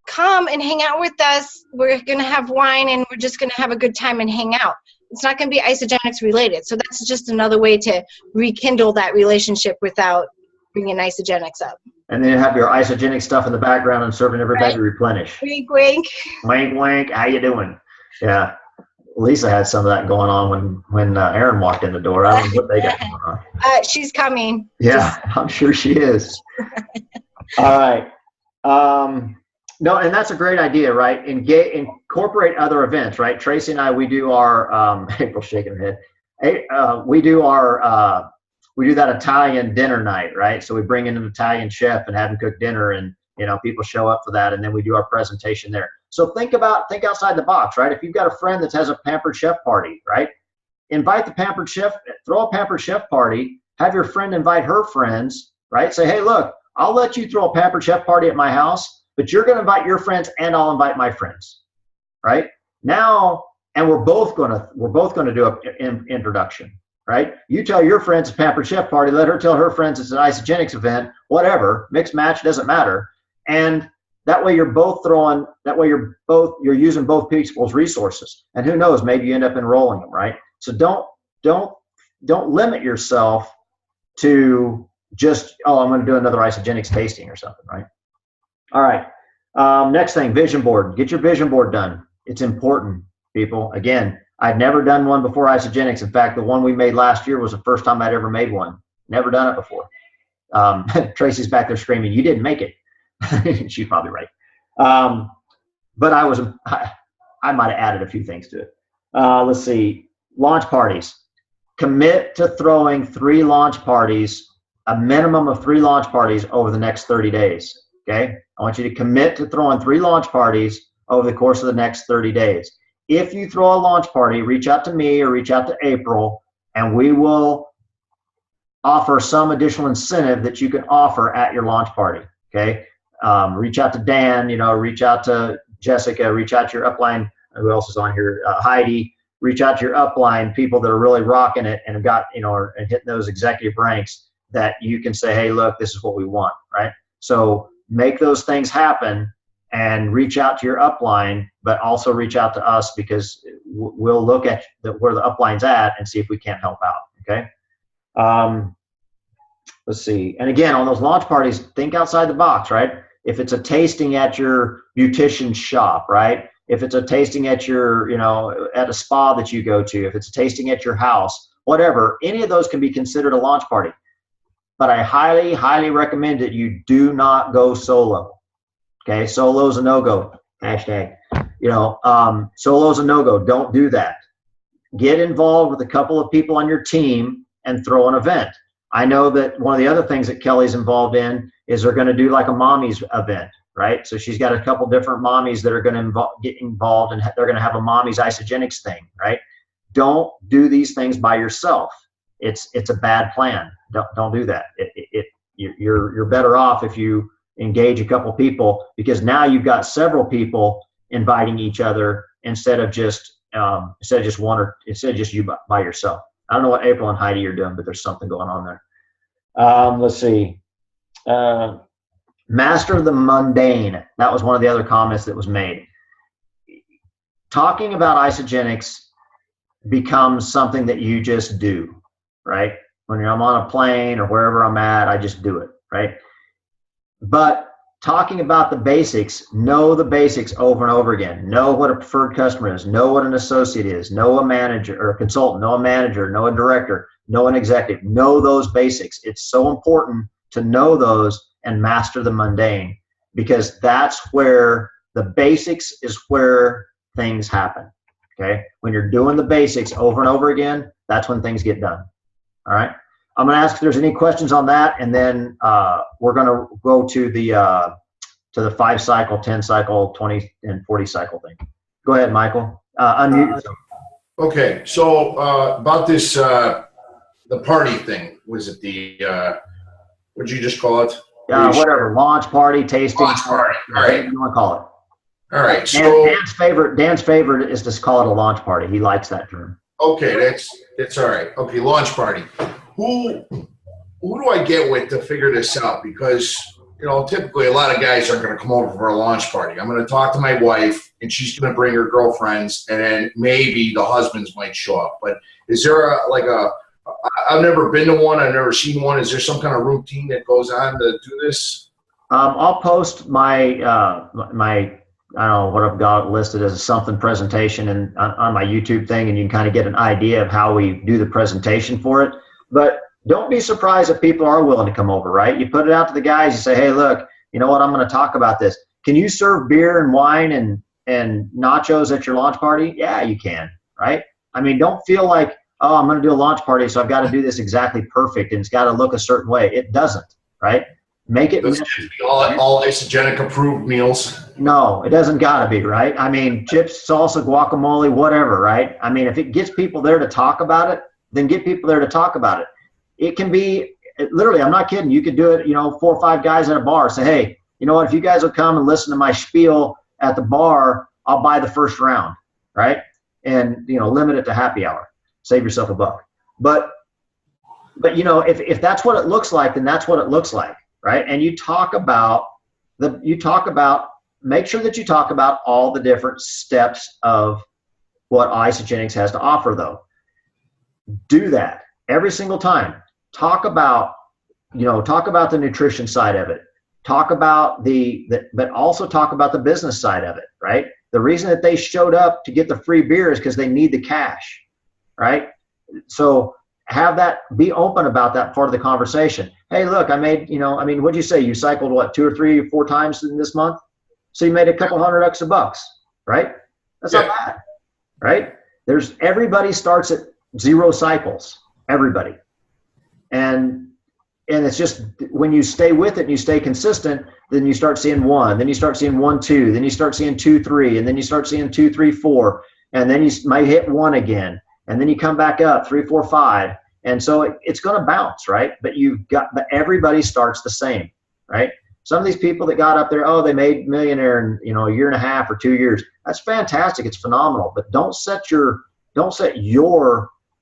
come and hang out with us. We're going to have wine, and we're just going to have a good time and hang out. It's not going to be Isogenics related. So that's just another way to rekindle that relationship without bringing Isogenics up. And then have your Isogenic stuff in the background and serving everybody to replenish. Wink, wink. Wink, wink. How you doing? Yeah. Lisa had some of that going on when Aaron walked in the door. I don't know what they got going on. She's coming. Yeah, I'm sure she is. All right. No, and that's a great idea, right? Incorporate other events, right? Tracy and I, we do our April's shaking her head. We do that Italian dinner night, right? So we bring in an Italian chef and have him cook dinner, and you know, people show up for that, and then we do our presentation there. So think outside the box, right? If you've got a friend that has a Pampered Chef party, right? Invite the Pampered Chef, throw a Pampered Chef party, have your friend invite her friends, right? Say, hey, look, I'll let you throw a Pampered Chef party at my house, but you're going to invite your friends and I'll invite my friends, right? Now, and we're both going to do an introduction, right? You tell your friends it's a Pampered Chef party, let her tell her friends it's an Isogenics event, whatever, mix match, doesn't matter. And that way you're using both people's resources. And who knows, maybe you end up enrolling them, right? So don't limit yourself to just, oh, I'm going to do another Isogenics tasting or something, right? All right. Next thing, vision board. Get your vision board done. It's important, people. Again, I'd never done one before Isogenics. In fact, the one we made last year was the first time I'd ever made one. Never done it before. Tracy's back there screaming, you didn't make it. She's probably right. But I might have added a few things to it. Let's see. Launch parties. Commit to throwing 3 launch parties, a minimum of 3 launch parties over the next 30 days. Okay? I want you to commit to throwing 3 launch parties over the course of the next 30 days. If you throw a launch party, reach out to me or reach out to April, and we will offer some additional incentive that you can offer at your launch party. Okay. Reach out to Dan, reach out to Jessica, reach out to your upline. Who else is on here? Heidi. Reach out to your upline, people that are really rocking it and have got, and hitting those executive ranks that you can say, hey, look, this is what we want, right? So make those things happen and reach out to your upline, but also reach out to us, because we'll look at where the upline's at and see if we can't help out, okay? Let's see. And again, on those launch parties, think outside the box, right? If it's a tasting at your beautician's shop, right? If it's a tasting at your, at a spa that you go to, if it's a tasting at your house, whatever, any of those can be considered a launch party. But I highly, highly recommend that you do not go solo. Okay, solo's a no-go. Hashtag. Solo's a no-go. Don't do that. Get involved with a couple of people on your team and throw an event. I know that one of the other things that Kelly's involved in is they're going to do like a mommy's event, right? So she's got a couple different mommies that are going to get involved, and they're going to have a mommy's isogenics thing, right? Don't do these things by yourself. It's a bad plan. Don't do that. You're better off if you engage a couple people, because now you've got several people inviting each other instead of just you by yourself. I don't know what April and Heidi are doing, but there's something going on there. Let's see. Master the mundane. That was one of the other comments that was made. Talking about isogenics becomes something that you just do, right? When I'm on a plane or wherever I'm at, I just do it, right? But talking about the basics, know the basics over and over again. Know what a preferred customer is. Know what an associate is. Know a manager or a consultant. Know a manager. Know a director. Know an executive. Know those basics. It's so important to know those and master the mundane, because that's where the basics is where things happen. Okay? When you're doing the basics over and over again, that's when things get done. All right? I'm going to ask if there's any questions on that, and then we're going to go to the 5 cycle, 10 cycle, 20 and 40 cycle thing. Go ahead, Michael. Unmute yourself. Okay, so about this the party thing, was it the what'd you just call it? Whatever, launch party, tasting. Launch party. All right. You want to call it. All right. So Dan's favorite is to call it a launch party. He likes that term. Okay, that's all right. Okay, launch party. Who do I get with to figure this out? Because typically a lot of guys aren't going to come over for a launch party. I'm going to talk to my wife, and she's going to bring her girlfriends, and then maybe the husbands might show up. But is there I've never been to one. I've never seen one. Is there some kind of routine that goes on to do this? I'll post my I don't know what I've got listed as a something presentation and on my YouTube thing, and you can kind of get an idea of how we do the presentation for it. But don't be surprised if people are willing to come over, right? You put it out to the guys. You say, hey, look, you know what? I'm going to talk about this. Can you serve beer and wine and nachos at your launch party? Yeah, you can, right? I mean, don't feel like, oh, I'm going to do a launch party, so I've got to do this exactly perfect, and it's got to look a certain way. It doesn't, right? Make it all isogenic approved meals. No, it doesn't got to be, right? I mean, chips, salsa, guacamole, whatever, right? I mean, if it gets people there to talk about it, then get people there to talk about it. It can be, literally, I'm not kidding. You could do it, 4 or 5 guys at a bar. Say, hey, you know what? If you guys will come and listen to my spiel at the bar, I'll buy the first round, right? And, limit it to happy hour. Save yourself a buck. But if that's what it looks like, then that's what it looks like, right? And make sure that you talk about all the different steps of what isogenics has to offer, though. Do that every single time. Talk about the nutrition side of it. Talk about but also talk about the business side of it, right? The reason that they showed up to get the free beer is because they need the cash, right? So have that, be open about that part of the conversation. Hey, look, what'd you say? You cycled what, 2 or 3 or 4 times in this month? So you made a couple $100 extra bucks, right? That's not bad, right? Everybody starts at 0 cycles, everybody. And and it's just when you stay with it and you stay consistent, then you start seeing 1, then you start seeing 1, 2, then you start seeing 2, 3, and then you start seeing 2, 3, 4, and then you might hit 1 again, and then you come back up 3, 4, 5, and so it's going to bounce, right? But everybody starts the same, right? Some of these people that got up there, oh, they made millionaire in a year and a half or 2 years. That's fantastic. It's phenomenal. But don't set your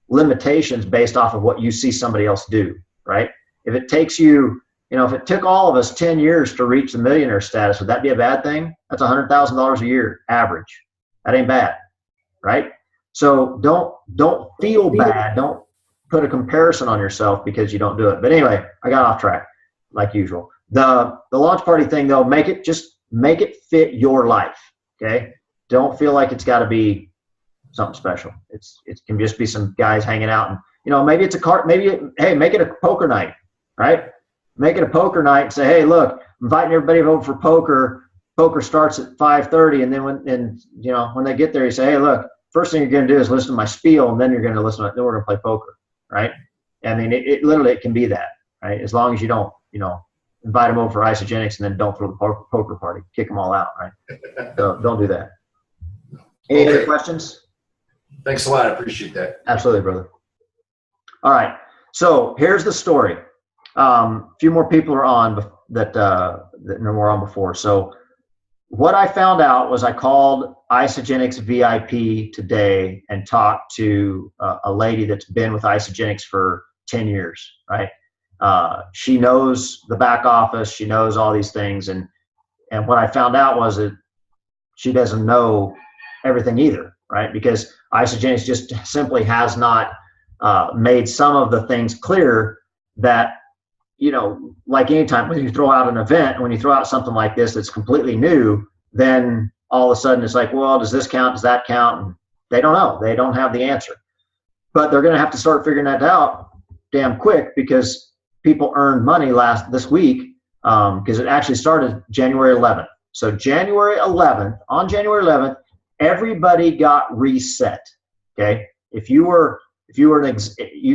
limitations based off of what you see somebody else do, right? If it takes you, if it took all of us 10 years to reach the millionaire status, would that be a bad thing? That's $100,000 a year average. That ain't bad, right? So don't feel bad. Don't put a comparison on yourself because you don't do it. But anyway, I got off track like usual. The launch party thing though, make it fit your life. Okay. Don't feel like it's got to be something special. It can just be some guys hanging out, and maybe it's a cart. Hey, make it a poker night, right? Make it a poker night and say, hey, look, I'm inviting everybody over for poker. Poker starts at 5:30, and then when they get there, you say, hey, look, first thing you're going to do is listen to my spiel, and then you're going to then we're going to play poker, right? I mean, it literally can be that, right? As long as you don't, invite them over for isogenics and then don't throw the poker party, kick them all out, right? So don't do that. Any other questions? Thanks a lot. I appreciate that. Absolutely, brother. All right. So here's the story. A few more people are on that were on before. So what I found out was I called Isogenics VIP today and talked to a lady that's been with Isogenics for 10 years, right? She knows the back office. She knows all these things. And what I found out was that she doesn't know everything either, right? Because Isogenics just simply has not made some of the things clear that, like anytime when you throw out an event, when you throw out something like this that's completely new, then all of a sudden it's like, well, does this count? Does that count? And they don't know. They don't have the answer. But they're going to have to start figuring that out damn quick, because people earned money this week, because it actually started January 11th. So on January 11th, everybody got reset. Okay, you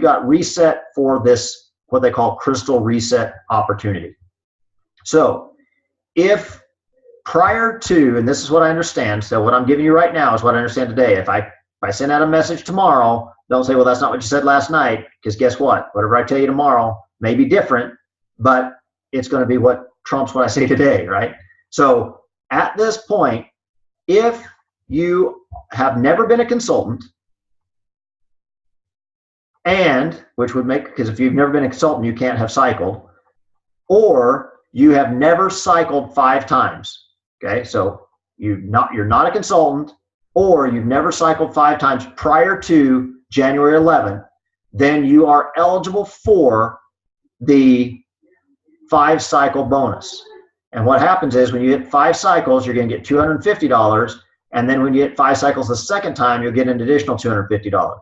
got reset for this, what they call crystal reset opportunity. So if prior to, and this is what I understand, so what I'm giving you right now is what I understand today. If I send out a message tomorrow, don't say, well, that's not what you said last night, because guess what? Whatever I tell you tomorrow may be different, but it's going to be what trumps what I say today, right? So at this point, if you have never been a consultant, because if you've never been a consultant, you can't have cycled, or you have never cycled 5 times. Okay, so you're not a consultant, or you've never cycled 5 times prior to January 11th, then you are eligible for the 5 cycle bonus. And what happens is when you hit 5 cycles, you're going to get $250, and then when you hit 5 cycles the second time, you'll get an additional $250.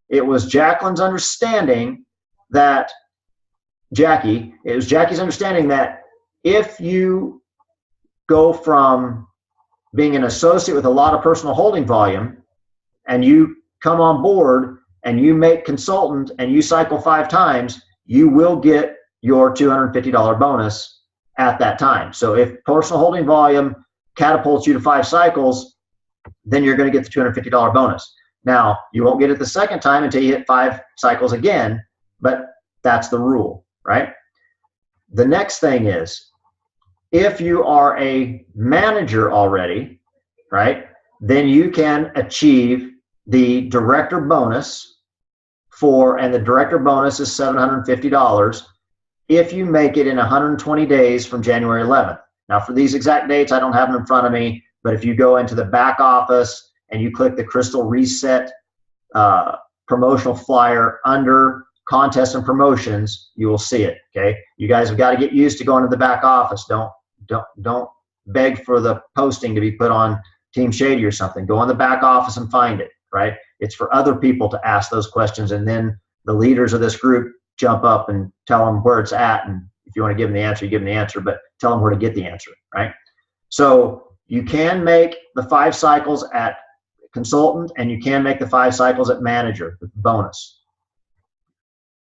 It was Jackie's understanding that if you go from being an associate with a lot of personal holding volume and you come on board and you make consultant and you cycle 5 times, you will get your $250 bonus at that time. So if personal holding volume catapults you to 5 cycles, then you're going to get the $250 bonus. Now, you won't get it the second time until you hit 5 cycles again, but that's the rule, right? The next thing is, if you are a manager already, right, then you can achieve the director bonus and the director bonus is $750 if you make it in 120 days from January 11th. Now, for these exact dates, I don't have them in front of me, but if you go into the back office and you click the Crystal Reset promotional flyer under contests and promotions, you will see it. Okay, you guys have got to get used to going to the back office. Don't beg for the posting to be put on Team Shady or something. Go in the back office and find it. Right? It's for other people to ask those questions, and then the leaders of this group jump up and tell them where it's at. And if you want to give them the answer, you give them the answer, but tell them where to get the answer. Right? So you can make the 5 cycles at consultant, and you can make the 5 cycles at manager with bonus.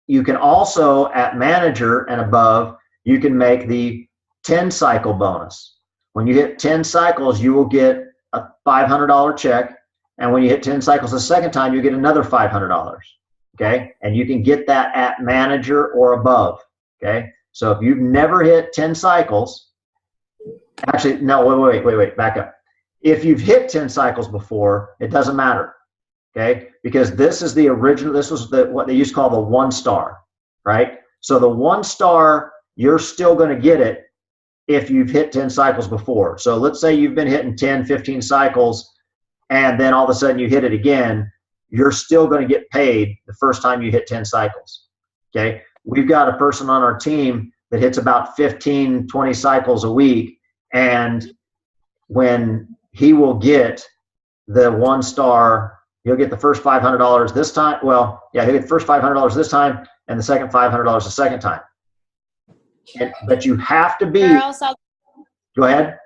you can also, at manager and above, you can make the 10 cycle bonus. When you hit 10 cycles, you will get a $500 check. And when you hit 10 cycles the second time, you get another $500. Okay. And you can get that at manager or above. Okay. So if you've never hit 10 cycles, actually, no, wait, back up. If you've hit 10 cycles before, it doesn't matter. Okay. Because this is the original, this was what they used to call the 1 star, right? So the 1 star, you're still going to get it if you've hit 10 cycles before. So let's say you've been hitting 10, 15 cycles, and then all of a sudden you hit it again, you're still going to get paid the first time you hit 10 cycles. Okay. We've got a person on our team that hits about 15, 20 cycles a week. And when he will get the 1 star, he'll get the first $500 this time. Well, yeah, he'll get the first $500 this time and the second $500 the second time. But you have to be. Go ahead.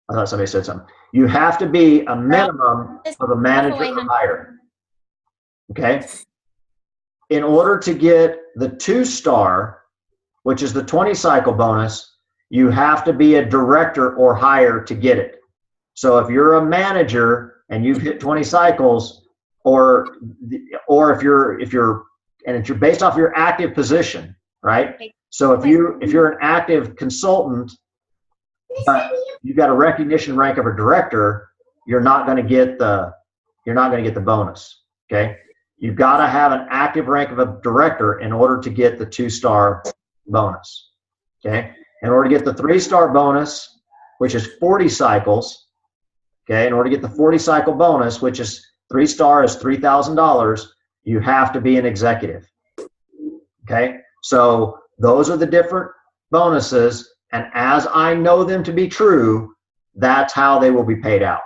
I thought somebody said something. You have to be a minimum of a manager or higher. Okay. In order to get the 2 star, which is the 20 cycle bonus, you have to be a director or higher to get it. So if you're a manager and you've hit 20 cycles, or if you're and it's based off your active position, right? So if you're an active consultant, but you've got a recognition rank of a director, you're not going to get the bonus. Okay, you've got to have an active rank of a director in order to get the 2 star bonus. Okay, in order to get the 3 star bonus, which is 40 cycles. Okay, in order to get the 40 cycle bonus, which is 3 star is $3,000, you have to be an executive. Okay, so those are the different bonuses, and as I know them to be true, that's how they will be paid out.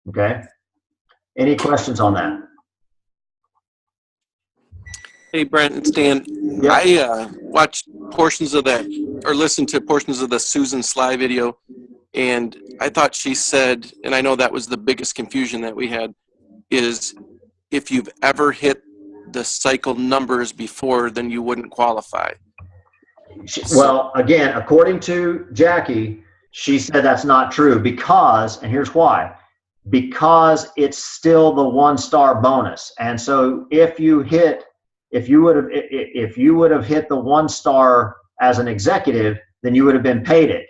Okay, any questions on that? Hey, Brent, it's Dan. Yep. I watched portions of that, or listened to portions of the Susan Sly video, and I thought she said, and I know that was the biggest confusion that we had, is if you've ever hit the cycle numbers before, then you wouldn't qualify. Well, again, according to Jackie, she said that's not true because, and here's why, because it's still the 1 star bonus. And so if you would have hit the 1 star as an executive, then you would have been paid it,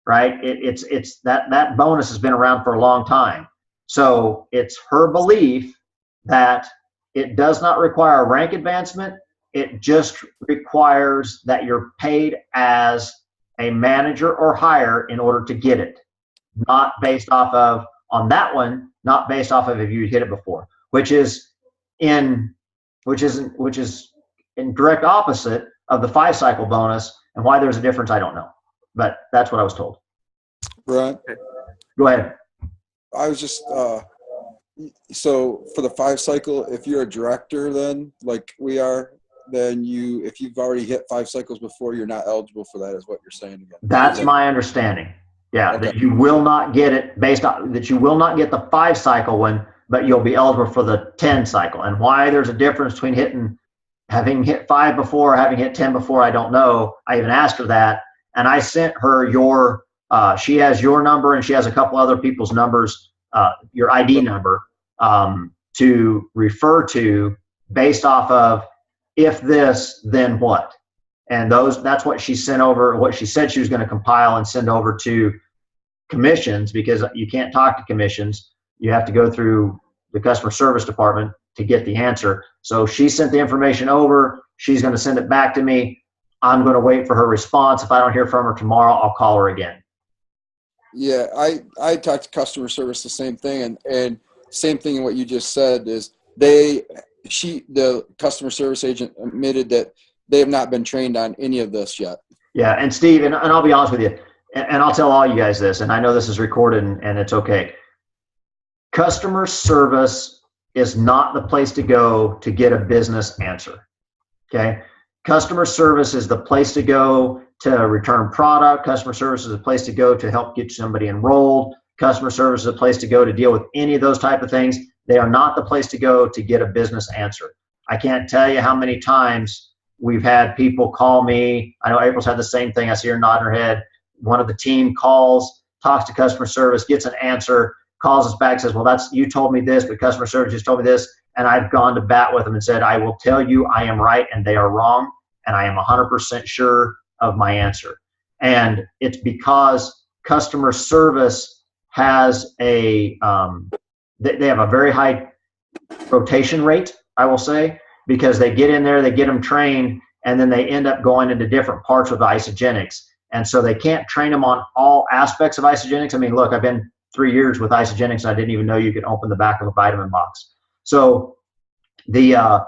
right? It's that bonus has been around for a long time. So it's her belief that it does not require a rank advancement. It just requires that you're paid as a manager or higher in order to get it. Not based off of, on that one, not based off of if you hit it before, which is in direct opposite of the 5 cycle bonus. And why there's a difference, I don't know. But that's what I was told. Right. Go ahead. I was just so for the 5 cycle, if you're a director, then like we are, then if you've already hit 5 cycles before, you're not eligible for that, is what you're saying again. That's my understanding. Yeah, okay. That you will not get it that you will not get the 5 cycle one, but you'll be eligible for the 10 cycle. And why there's a difference between having hit 5 before or having hit 10 before, I don't know. I even asked her that, and I sent her she has your number and she has a couple other people's numbers, your ID number, to refer to based off of if this, then what. And that's what she sent over, what she said she was going to compile and send over to commissions, because you can't talk to commissions. You have to go through the customer service department to get the answer. So she sent the information over. She's going to send it back to me. I'm going to wait for her response. If I don't hear from her tomorrow, I'll call her again. Yeah, I talked to customer service, the same thing, and same thing in what you just said is the customer service agent admitted that they have not been trained on any of this yet. Yeah, and Steve, and I'll be honest with you, and I'll tell all you guys this, and I know this is recorded and it's okay. Customer service is not the place to go to get a business answer, okay? Customer service is the place to go to return product. Customer service is a place to go to help get somebody enrolled. Customer service is a place to go to deal with any of those type of things. They are not the place to go to get a business answer. I can't tell you how many times we've had people call me. I know April's had the same thing. I see her nodding her head. One of the team calls, talks to customer service, gets an answer, calls us back, says, well, you told me this, but customer service just told me this. And I've gone to bat with them and said, I will tell you I am right and they are wrong. And I am 100% sure of my answer. And it's because customer service has they have a very high rotation rate, I will say, because they get in there, they get them trained, and then they end up going into different parts of isogenics. And so they can't train them on all aspects of isogenics. I mean, look, I've been 3 years with isogenics, and I didn't even know you could open the back of a vitamin box. So the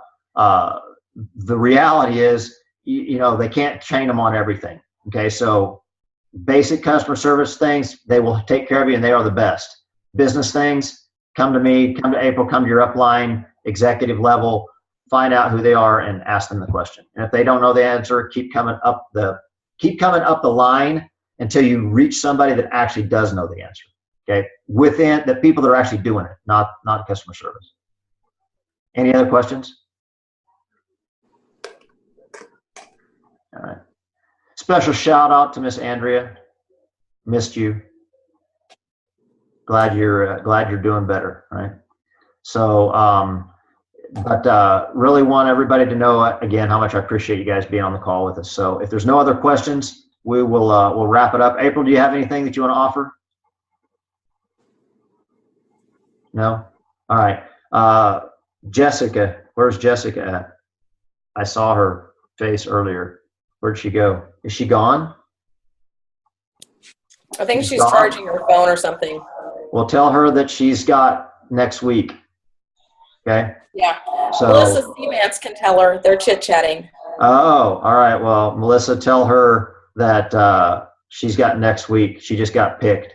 reality is, they can't train them on everything. Okay, so basic customer service things, they will take care of you, and they are the best. Business things, come to me, come to April, come to your upline, executive level, find out who they are and ask them the question. And if they don't know the answer, keep coming up the line until you reach somebody that actually does know the answer. Okay, within the people that are actually doing it, not customer service. Any other questions? All right. Special shout out to Miss Andrea. Missed you. Glad you're doing better, right? So, but really want everybody to know again how much I appreciate you guys being on the call with us. So, if there's no other questions, we'll wrap it up. April, do you have anything that you want to offer? No. All right. Jessica, where's Jessica at? I saw her face earlier. Where'd she go? Is she gone? I think she's charging her phone or something. Well, tell her that she's got next week. Okay? Yeah. So, Melissa Seamans can tell her. They're chit-chatting. Oh, all right. Well, Melissa, tell her that she's got next week. She just got picked.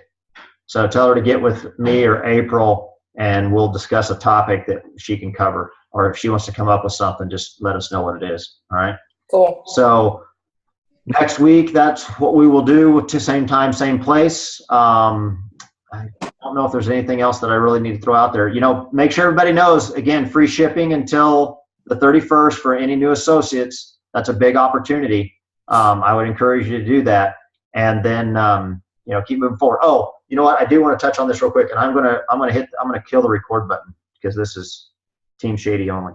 So tell her to get with me or April, and we'll discuss a topic that she can cover. Or if she wants to come up with something, just let us know what it is. All right? Cool. So next week, that's what we will do to same time, same place. I don't know if there's anything else that I really need to throw out there. Make sure everybody knows, again, free shipping until the 31st for any new associates. That's a big opportunity. I would encourage you to do that. And then, keep moving forward. Oh, you know what? I do want to touch on this real quick, and I'm going to kill the record button because this is Team Shady only.